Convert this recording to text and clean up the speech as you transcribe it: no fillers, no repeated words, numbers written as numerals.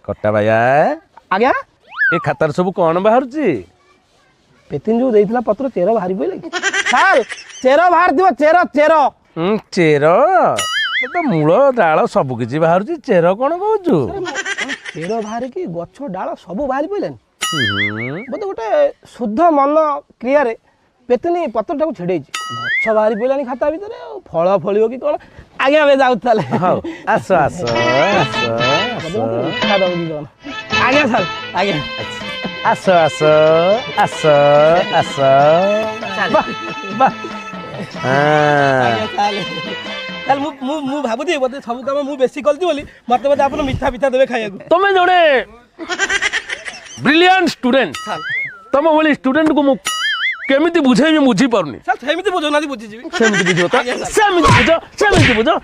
कट्टा भैया आज्ञा ए खातार सब कौन बाहरुची पेतिन जो देइथिला पत्र चेर बाहरी पइले साल चेर बाहर दियो चेर चेर तो मूल डाल सब किछि बाहरुची चेर कौन कहूचु चेर बाहर की गछ डाल सब बाहरी पइले बोधे गोटे शुद्ध मन क्रिया रे पेतिनी पत्रटा को छेड़े गछ बाहरी पइलानी खाता भीतर फल फलियो कि कोन आज्ञा बे जाउ ताले हाउ आस आस आस आज्ञा साल आज्ञा आस आस आस आस वाह वाह ताल मु भाबुती बोधे सब काम मु बेसी करती बोली मते बोधे आपन मिठा मिठा देबे खाइया को तुम जोड़े ब्रिलियंट स्टूडेंट तुम भली स्टूडेंट को केमिति बुझे बुझी पारुनी सर सेमिति बुझो ना बुझी जीवी सेमिति बुझो तो सेमिति बुझो